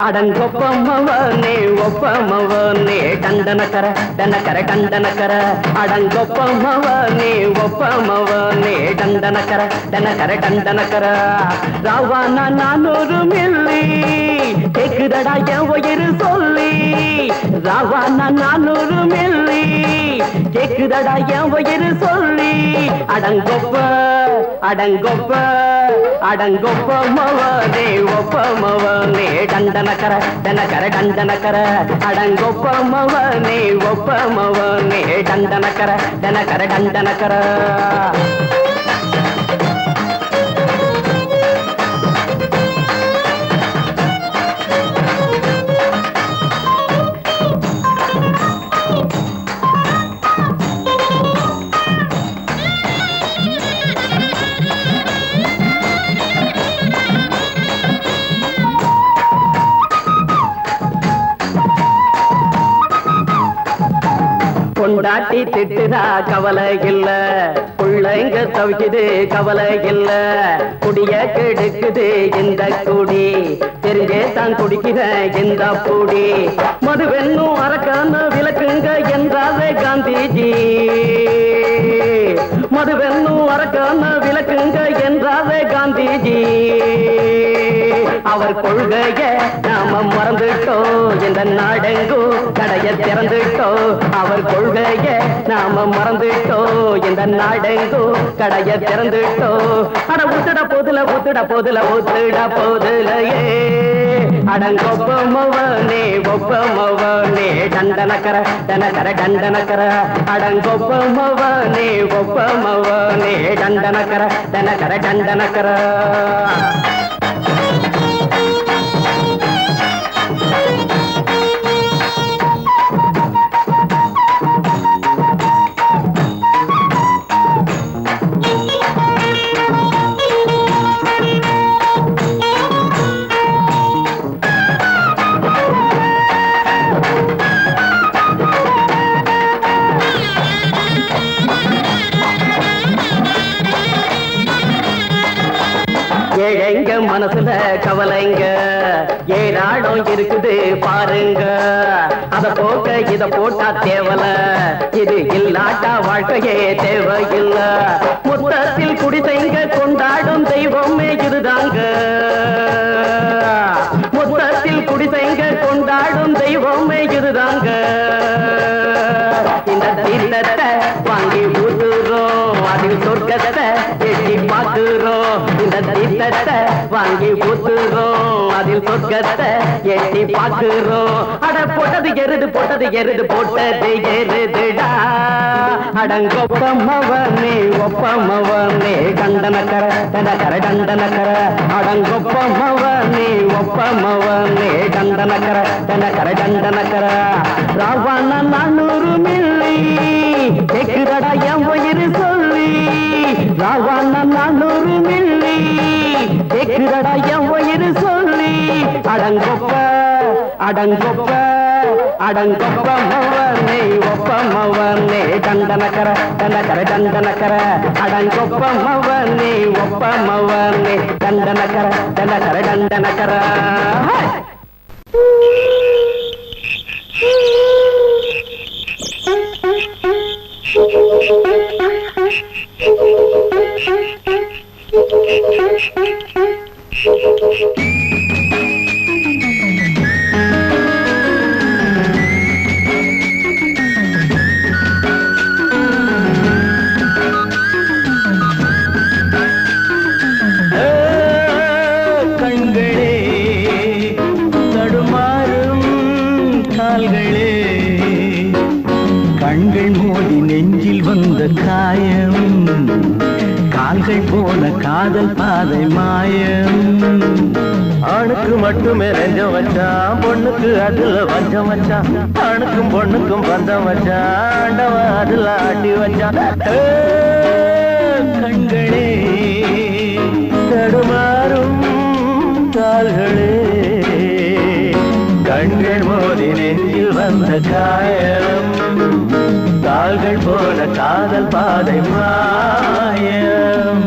அடங்கொப்பமவனே ஒப்பமவனே டண்டனக்கர டனக்கர டண்டனக்கர அடங்கொப்பமவனே ஒப்பமவனே டண்டனக்கர டனக்கர டண்டனக்கர ராவானா 400 milli கேக்குதடா என் உயிர் சொல்லி ராவானா 400 milli கேக்குதடா என் உயிர் சொல்லி அடங்கொப்ப அடங்கொப்ப அடங்கொப்பமவனே ஒப்பமவனே டண்டனக்கர டனக்கர டண்டனக்கர அடங்கொப்பமவனே ஒப்பமவனே டண்டனக்கர டனக்கர டண்டனக்கர கொண்டாட்டி திட்டுதா கவலை இல்ல புள்ளைங்க தவிக்குது கவலை இல்ல குடிய கெடுக்குது இந்த குடி தெரிஞ்சே தான் குடிக்கிற இந்த பூடி மதுவென்னும் அரக்கான விளக்குங்க என்றாரே காந்திஜி மதுவென்னும் அரக்கான விளக்குங்க என்றாரே காந்திஜி அவர் கொள்கைய நாம மறந்துட்டோம் இந்த நாடெங்கோ கடைய திறந்துட்டோம் அவர் கொள்கைய நாம மறந்துட்டோம் இந்த நாடெங்கோ கடைய திறந்துட்டோம் அட ஊத்துட போதுல ஊத்துட போதுல ஊத்துட போதுலையே அடங்கொப்பமவனே ஒப்பமவனே டண்டனக்கர டனக்கர டண்டனக்கர அடங்கொப்பமவனே ஒப்பமவனே டண்டனக்கர டனக்கர டண்டனக்கர ஏழைங்க மனசுல கவலைங்க ஏராளம் இருக்குது பாருங்க அத போக்க இத போட்டா தேவல இது இல்லாட்டா வாழ்க்கையே தேவையில்ல மொத்தத்தில் குடிசைங்க கொண்டாடும் தெய்வமே இதுதாங்க மொத்தத்தில் குடிசைங்க கொண்டாடும் தெய்வமே இதுதாங்க இந்த தீர்த்தத்தை வாங்கி ஊத்துறோம் அதில் சொர்க்கத்தை எட்டி பார்க்கிறோம் இந்த தீர்த்தத்தை வாங்கி ஊத்துறோம் அதில் சொர்க்கத்தை எட்டி பார்க்கிறோம் அட போட்டது எருது போட்டது எருதுடா அடங்கொப்பமவனே ஒப்பமவனே டண்டனக்கர டனக்கர டண்டனக்கர அடங்கொப்பமவனே ஒப்பமவனே டண்டனக்கர டனக்கர டண்டனக்கர ராவான 400 மில்லி கேக்குதடா என் உயிர் சொல்லி ராவான 400 மில்லி கேக்குதடா என் உயிர் சொல்லி அடங்கொப்ப அடங்கொப்ப அடங்கொப்பமவனே ஒப்பமவனே டண்டனக்கர டனக்கர டண்டனக்கர அடங்கொப்பமவனே ஒப்பமவனே டண்டனக்கர டனக்கர டண்டனக்கர கண்கள் மோதி நெஞ்சில் வந்த காயம் கால்கள் போன காதல் பாதை மாயம் ஆணுக்கு மட்டுமே நெஞ்சம் வச்சான் பொண்ணுக்கு அதுல வஞ்சம் வச்சான் ஆணுக்கும் பொண்ணுக்கும் பந்தம் வச்சான் ஆண்டவன் அதுல ஆட்டி வச்சான் கண்களே தடுமாறும் கால்களே கண்கள் மோதி நெஞ்சில் வந்த காயம் கால்கள் போல காதல் பாதை மாயம்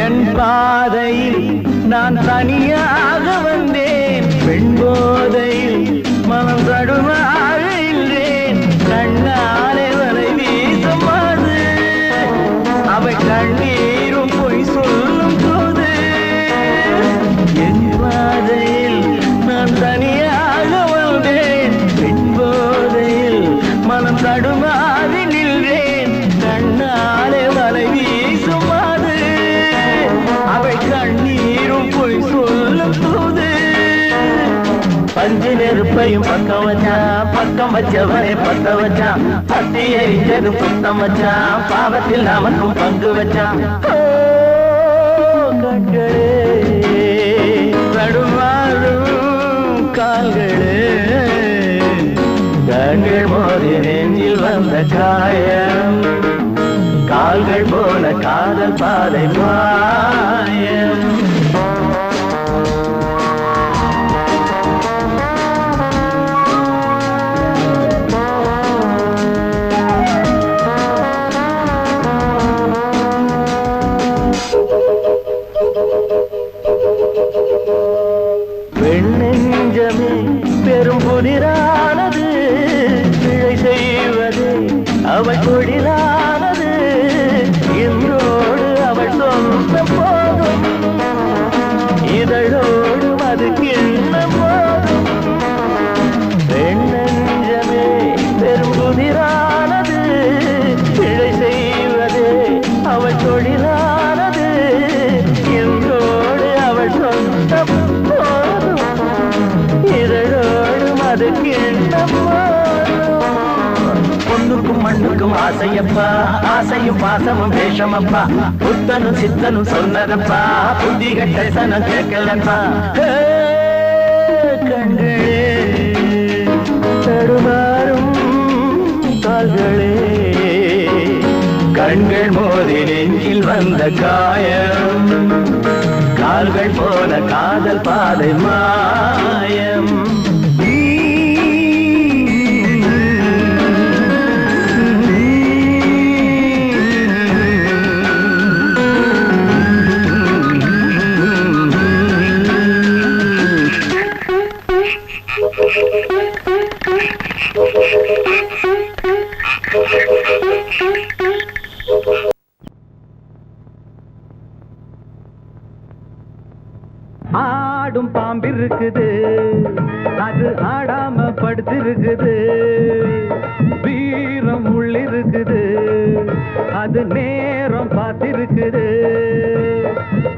என் பாதையில் நான் தனியாக வந்தேன், பெண் போதையில் மனம் தடுமாறுகின்றேன். கண்ணாலே வலை வீசமாது, அவை கண்ணீரும் பொய் சொல்லும் போது. என் பாதையில் நான் தனியாக வந்தேன், பெண் போதையில் மனம் தடுமாறி நின்றேன். கண்ணாலே வலை வீசுமாது, அவை கண்ணீரும் பொய் சொல்லும் போது. பஞ்சு நெருப்பையும் பக்கம் வச்சான், பக்கம் வச்சவனை பத்த வச்சான். பத்தி எரிஞ்சது புத்தம் வச்சான், பாவத்தில் நமக்கும் பங்கு வச்சான். கண்களே தடுமாறும் கால்களே, கண்கள் மோதி நெஞ்சில் வந்த காயம், கால்கள் போல காதல் பாதை மாயம். பெண்ணெஞ்சமே பெரும் புதிரானது, பிழை செய்வது அவள் தொழிலானது. இன்றோடு அவள் சொந்தம் போதும், இதழோடு அது கிண்ணம் போதும். பெண்ணெஞ்சமே பெரும் புதிரானது, பிழை செய்வது அவள் தொழிலானது. இன்றோடு அவள் சொந்தம் போதும், இதழோடு அது கிண்ணம் போதும். பொண்ணுக்கும் மண்ணுக்கும் ஆசையப்பா, ஆசையும் பாசமும் வேஷமப்பா. புத்தனும் சித்தனும் சொன்னதப்பா, புத்தி கட்ட சனம் கேட்கலப்பா. கண்களே தடுமாறும் கால்களே, கண்கள் மோதி நெஞ்சில் வந்த காயம், கால்கள் போல காதல் பாதை மாயம். ஆடும் பாம்பிருக்குது, அது ஆடாம படுத்திருக்குது. வீரம் உள்ளிருக்குது, அது நேரம் பார்த்திருக்குது.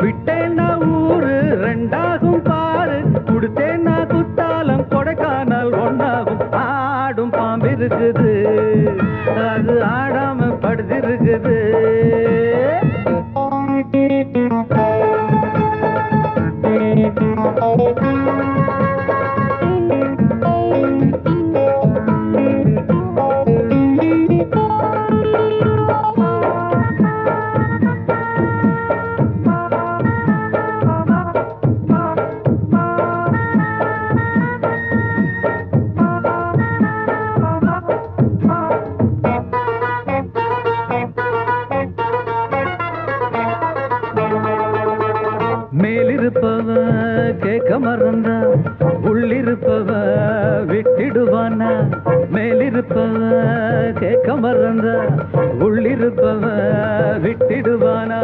விட்டேன்னா ஊரு ரெண்டாகும் பாரு, கொடுத்தேன்னா குத்தாலம் கொடைக்கானல் ஒன்னாகும். ஆடும் பாம்பிருக்குது, அது ஆடாம படுத்திருக்குது. மேலிருப்பவ கேட்க மறந்தா, உள்ளிருப்பவ விட்டிடுவானா. மேலிருப்பவ கேட்க மறந்தா, உள்ளிருப்பவ விட்டிடுவானா.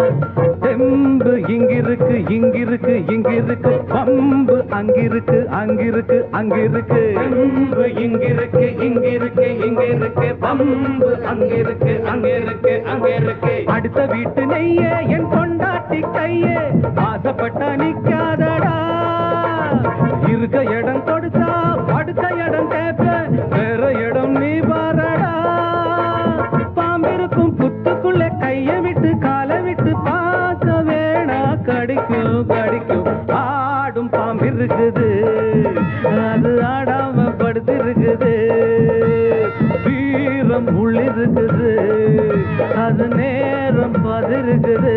தெம்பு இங்கிருக்கு இங்கிருக்கு இங்கிருக்கு, பம்பு அங்கிருக்கு அங்கிருக்கு அங்கிருக்கு. தெம்பு இங்கிருக்கு இங்கிருக்கு இங்கிருக்கு, பம்பு அங்கிருக்கு அங்கிருக்கு அங்கிருக்கு. அடுத்த வீட்டு நெய்ய என் கொண்டாட்டி கையே, ஆசைப்பட்ட நிக்காதடா. இருக்க இடம் கொடுத்தா படுக்க இடம் கேட்ப, வேற இடம் நீ பாரடா. பாம்பிருக்கும் புத்துக்குள்ள கைய விட்டு காலை விட்டு பார்க்க வேணா, கடிக்கும் கடிக்கும். ஆடும் பாம்பிருக்குது, அது ஆடாம படுத்திருக்குது. வீரம் உள்ளிருக்குது, அது நேரம் பதிருக்குது.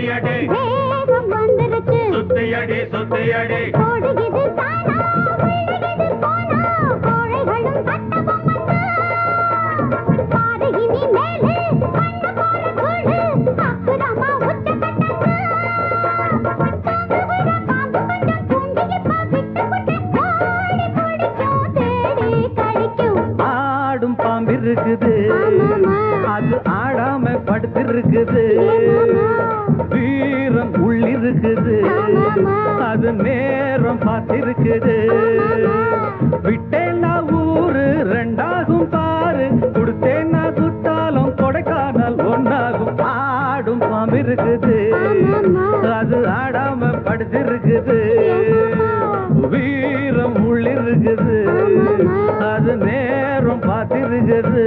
சுத்தியடி வேகம் வந்துருச்சு சுத்தியடி சுத்தியடி ஓடுகிது தானா விழுகிது போனா கோழைகளும் சட்ட பொம்மன்னா பாதகினி மேலே கண்ண போல கூடு அக்குதமா உச்ச கட்டன்னா பாம்பு கொஞ்சம் தூண்டிப்பா விட்டு விட்டு ஓடி பிடிக்கும் தேடி கடிக்கும் ஆடும் பாம்பு இருக்குது ஆமாமா அது ஆடாம படுத்திருக்குது வீரம் உள்ளிருக்குது அது நேரம் பார்த்திருக்குது விட்டேன்னா ஊரு ரெண்டாகும் பாரு கொடுத்தேன்னா குத்தாலும் கொடைக்கானல் ஒன்னாகும் ஆடும் பாம்பு இருக்குது அது ஆடாம படுத்திருக்குது வீரம் உள்ளிருக்குது அது நேரம் பார்த்திருக்குது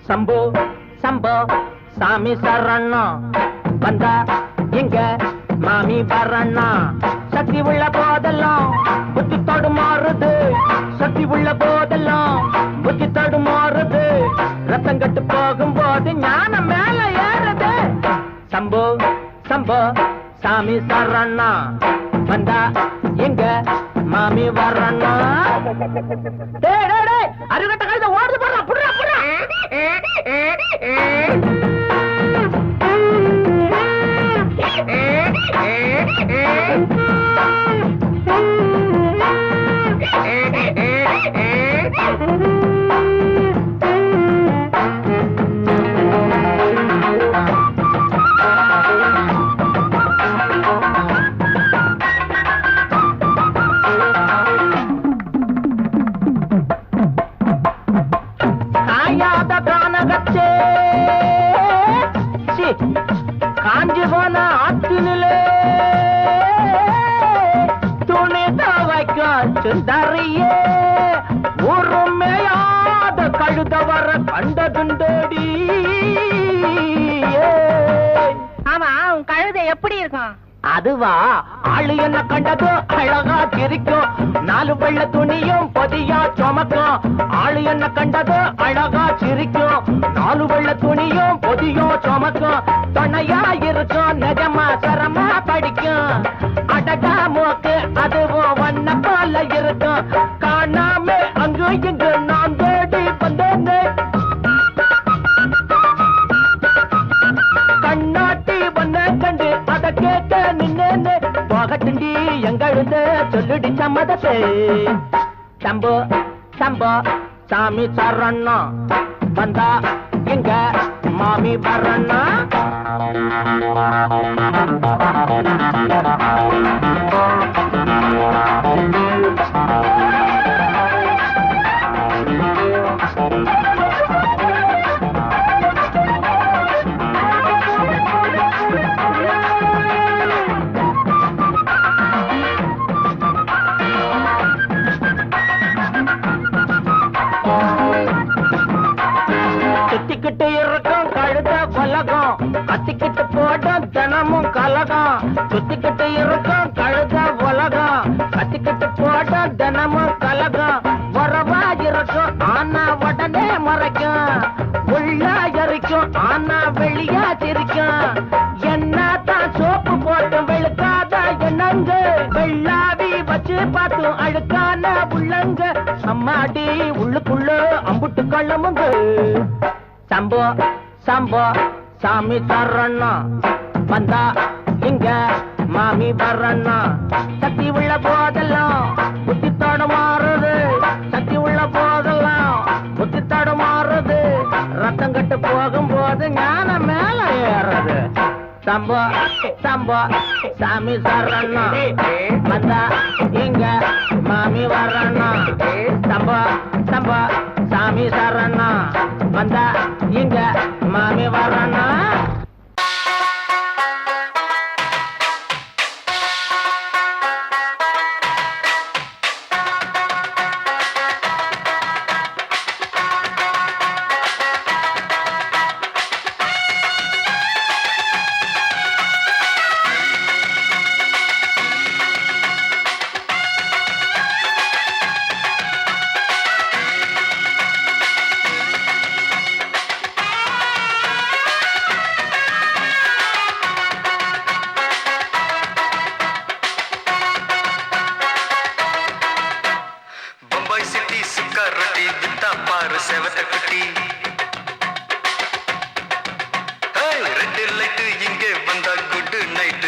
சம்போ சம்போ சாமி சரணம் வந்தா எங்க மாமி வரண்ணா சக்தி உள்ள போதெல்லாம் புத்தி தடுமாறுது சக்தி உள்ள போதெல்லாம் புத்தி தடுமாறுது ரத்தம் கட்டு போகும்போது ஞானம் மேல ஏறுது சம்போ சம்போ சாமி சரணா வந்தா எங்க மாமி வரண்ணா அருகட்ட கழுத ஓடுது போடுறா புடுறா புடுறா காயாத கானகச்சே காஞ்சி போன ஆத்தினிலே துணி தவைக்க சுந்தரியே உருமையாத கழுத வர கண்டதுண்டடி ஆமா உன் கழுதை எப்படி இருக்கும்? அதுவா ஆளு என்ன கண்டதோ அழகா சிரிக்கும் நாலு வெள்ள துணியும் பொதியா சுமக்கும் ஆளு என்ன கண்டதோ அழகா சிரிக்கும் நாலு வெள்ள துணியும் பொதியும் சுமக்கும் துணையா இருக்கும் நிஜமா சரமா படிக்கும் அடகா மூக்கு அதுவும் வண்ண போல இருக்கும் காணாம அங்கு இங்கு நான் தேடி வந்தேன்னு கண்ணாட்டி வண்ண கண்டு அத கேட்ட நின்னு போகட்டுண்டி எங்கழுத சொல்லுடி சம்மதத்தை சம்போ சம்போ சாமி சரணா வந்தா எங்க மாமி வரண்ணா சுத்திக்கிட்டு இருக்கும் கழுத கொலகம் கத்திக்கிட்டு போடும் தினமும் கலகம் சுத்திக்கிட்டு இருக்கும் கழுத உலகம் கத்திக்கிட்டு போடும் தினமும் கலகம் வரவா இருக்கும் ஆனா உடனே மறைக்கும் உள்ள எரிக்கும் ஆனா வெளியா சிரிக்கும் என்னதான் சோப்பு போட்டு வெளுக்காத என்னங்க வெள்ளாவி வச்சு பார்த்தும் அழுக்கான உள்ளங்க அம்மாடி உள்ளுக்குள்ள அம்புட்டு கள்ளமுங்க சம்போ சம்போ சாமி சரணா வந்தா இங்க மாமி வரண்ணா சக்தி உள்ள போதெல்லாம் புத்தி தடுமாறுது சக்தி உள்ள போதெல்லாம் புத்தி தடுமாறுது ரத்தம் கட்டு போகும்போது ஞானம் மேல ஏறுது சம்போ சம்போ சம்போ சாமி சரணம் வந்தா இங்க மாமி வரணும் சம்போ சம்போ சாமி சரணம் வந்தா இங்க மாமி வரணும்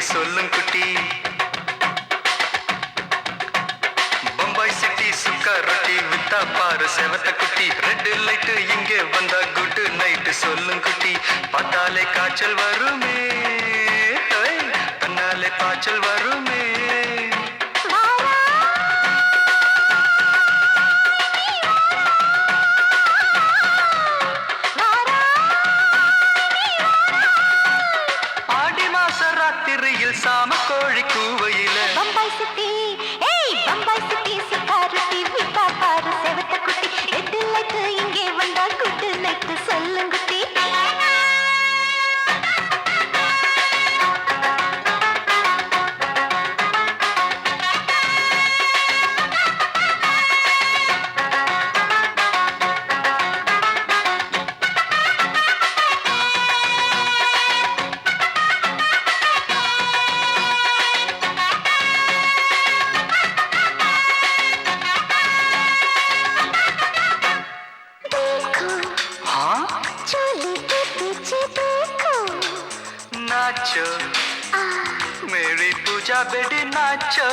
சொல்லும் குட்டி பம்பாய் சிட்டி சுக்கா ரொட்டி வித்தா பாரு செவத்த குட்டி ரெட் லைட் இங்கே வந்தா குட் நைட் சொல்லும் குட்டி பார்த்தாலே காய்ச்சல் வருமே தன்னாலே பாய்ச்சல் வருமே சாம கோழி கூவையில பம்பாய் சிட்டி பம்பாய் சிட்டி சிக்காரட்டி விட்டா பாரு செவத்த குட்டி ரெட் லைட் இங்கே வந்தா குட் நைட் சொல்லுங்க குட்டி नाचो मेरी पूजा बेटी नाचो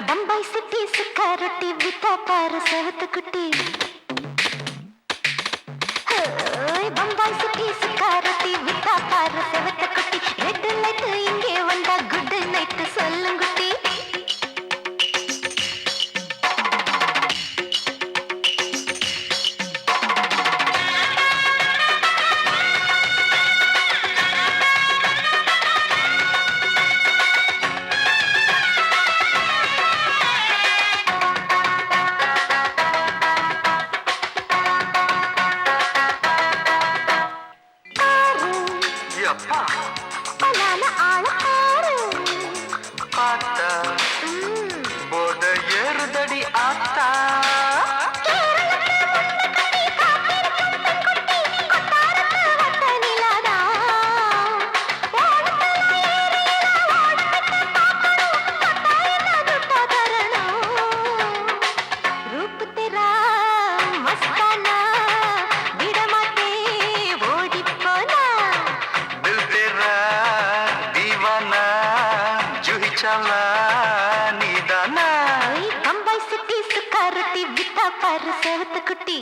பம்பாய் சிட்டி சிக்காரட்டி விட்டா பாரு செவத்த குட்டி பம்பாய் சிட்டி சிக்காரட்டி விட்டா பாரு செவத்த குட்டி ரெட் லைட் இங்கே வந்தா குட் நைட் சொல்லுங்க குட்டி ஏறுதடி ஆத்தா குட்டி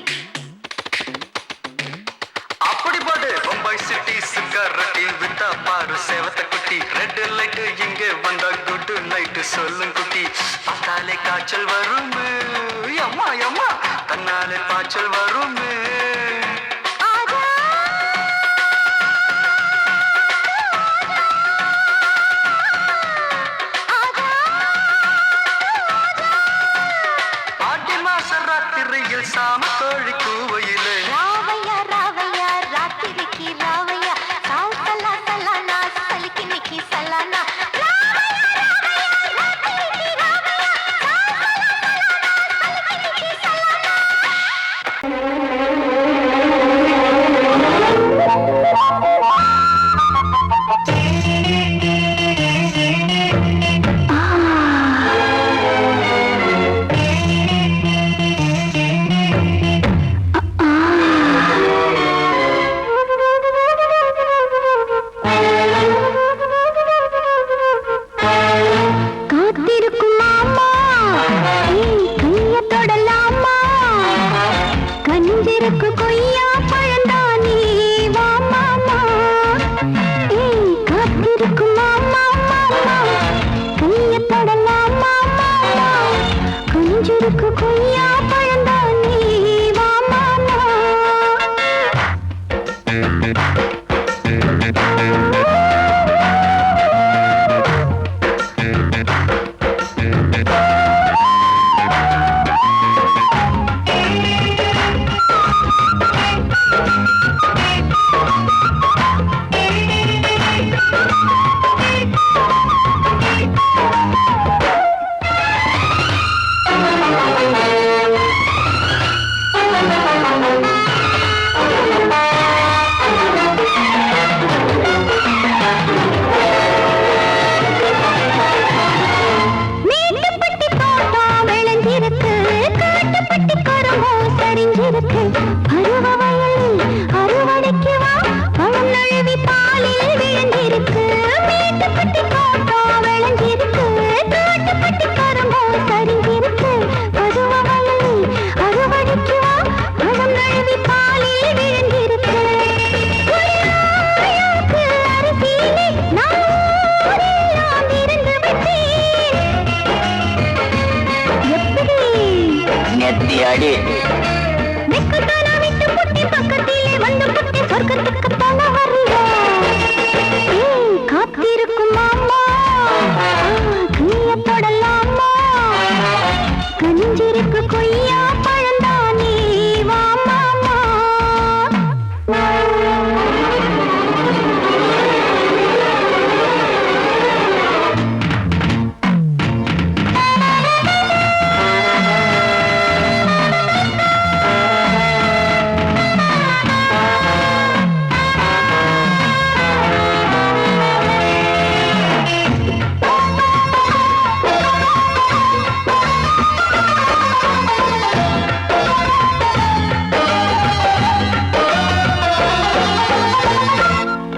அப்படி பாடு பம்பாய் சிட்டி சிக்காரட்டி விட்டா பாரு செவத்த குட்டி ரெட் லைட் இங்கே வந்தா குட் நைட் சொல்லும் குட்டி பார்த்தாலே காய்ச்சல் வருமே அம்மா அம்மா தன்னாலே பாய்ச்சல் வருமே சாம கோழி கூவையிலே ராவையா ராவையா ராத்திரிக்கு ராவையா சாவு சல்லா சல்லானா சலிக்கு நிக்கி சல்லானா கனிஞ்சிருக்கு கொய்யா பழந்தானே வா மாமா. மேட்டுப்பட்டி தோட்டம் விளைஞ்சிருக்கு, காட்டுப்பட்டி கரும்பும் சரிஞ்சிருக்கு. பருவ வயலில் அறுவடைக்கு வா, பழம் நழுவி பாலில் விழுந்திருக்கு. மேட்டுப்பட்டி தோட்டம் விளைஞ்சிருக்கு, காட்டுப்பட்டி கரும்பும் சரிஞ்சிருக்கு. பருவ வயலில் அறுவடைக்கு வா, பழம் நழுவி பாலில் விழுந்திருக்கு. குடியாருக்கு அரிசியிலே நான் ஊரெல்லாம் இருந்து விட்டேன். எப்படி நெத்தி அடி நெக்குத்தான விட்டு புட்டி பக்கத்திலே வந்து புட்டி சொர்க்கத்துக்கு தான வர்றியா? ஏய், காத்திருக்கும் மாமா, கைய தொடலாமா? கனிஞ்சிருக்கு கொய்யா பழந்தானே வா மாமா.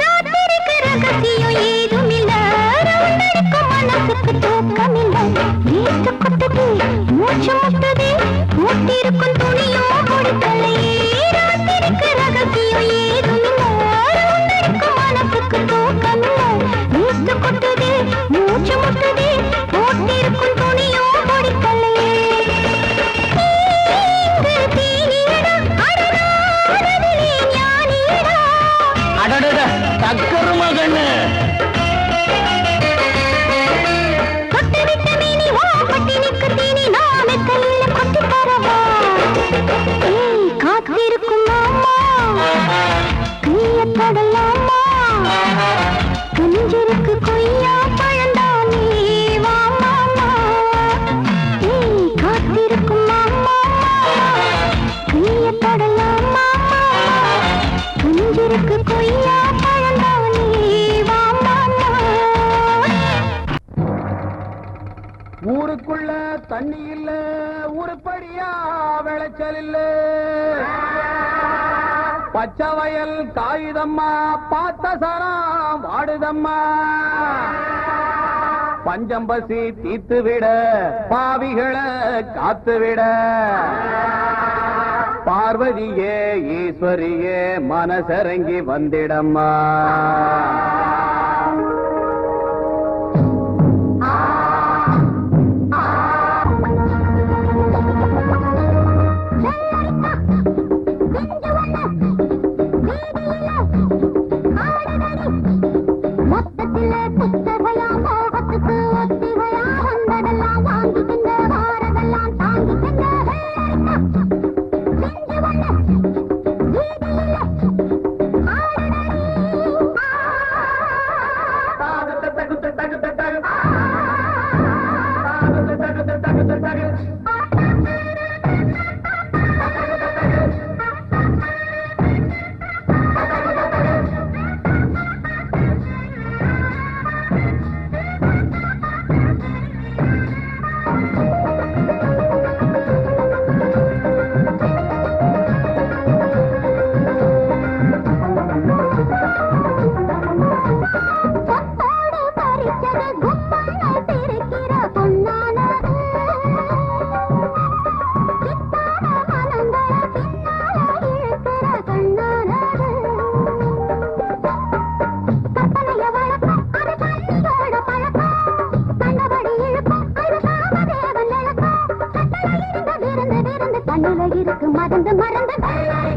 ராத்திரிக்கு ரகசியம் ஏதுமில்ல, ரவுண்டடிக்கும் மனசுக்கு தூக்கமில்ல. நேத்து கொட்டது மூச்சு முட்டுது, மூட்டிருக்கும் துணியும் முடிக்கலையே. ராத்திரிக்கு ரகசியம் ஏதுமில்ல, ரவுண்டடிக்கும் மனசுக்கு தூக்கமில்ல. நேத்து கொட்டது மூச்சு முட்டுது, மூட்டிருக்கும் துணியும் முடிக்கலையே. இங்கு தீனியடா, அடனானதிலே ஞானியடா. அடடட டக்கரு மகன்னு கொட்டு விட்ட மீனி ஓ பட்டினிக்கு தீனி நாமே கையில கொட்டி தரவா. ஏய், காத்திருக்கும் மாமா, கைய தொடலாமா? கனிஞ்சிருக்கு கொய்யா பழந்தானே வா மாமா. ஏய், காத்திருக்கும் மாமா, கைய தொடலாமா? கனிஞ்சிருக்கு கொய்யா பழந்தானே வா மாமா. ஊருக்குள்ள தண்ணி இல்ல, உருப்படியா விளைச்சல் இல்ல. பச்சை வயல் காயுதம்மா, பார்த்த சரம் வாடுதம்மா. பஞ்சம் பசி தீத்து விட, பாவிகளை காத்து விட. பார்வதியே ஈஸ்வரியே மனசரங்கி வந்திடம்மா. மொத்தத்தில புத்தகையா மோகத்துக்கு ஒத்திகையா வந்ததெல்லாம் வாங்கிக்கிங்க, வாரதெல்லாம் தாங்கிக்கிங்க. செஞ்சு வண்ண வீதியில ஆடனடி. பொத்தோடு பறிச்சது குப்பண்ண பிரிக்கிற பொன்னானது. இருக்கு மறந்து மறந்து பாடுவேன்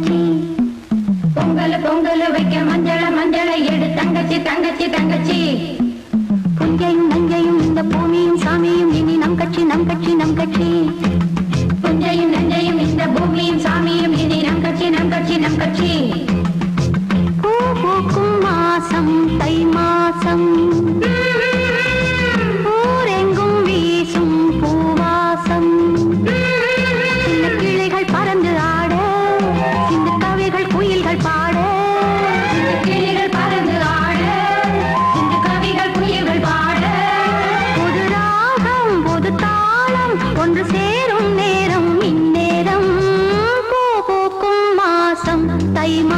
தங்கச்சி பொங்கல் பொங்கல் வைக்க மஞ்சள மஞ்சள எடு தங்கச்சி தங்கச்சி தங்கச்சி புஞ்சையும் நஞ்சையும் இந்த பூமியும் சாமியும் இனி நம் கட்சி நம் கட்சி நம் கட்சி புஞ்சையும் நஞ்சையும் இந்த பூமியும் சாமியும் இனி நம் கட்சி நம் கட்சி நம் கட்சி பூ பூக்கும் மாசம் தை மாசம் ஊரெங்கும் வீசும் பூவாசம் சின்ன கிளிகள் பறந்து ஆட சின்ன கவிகள் குயில்கள் பாட சின்ன கிளிகள் பறந்து ஆட சின்ன கவிகள் குயில்கள் பாட புது ராகம் புது தாளம் ஒன்று சேரும் நேரம் இந்நேரம் பூ பூக்கும் மாசம் தை மாசம்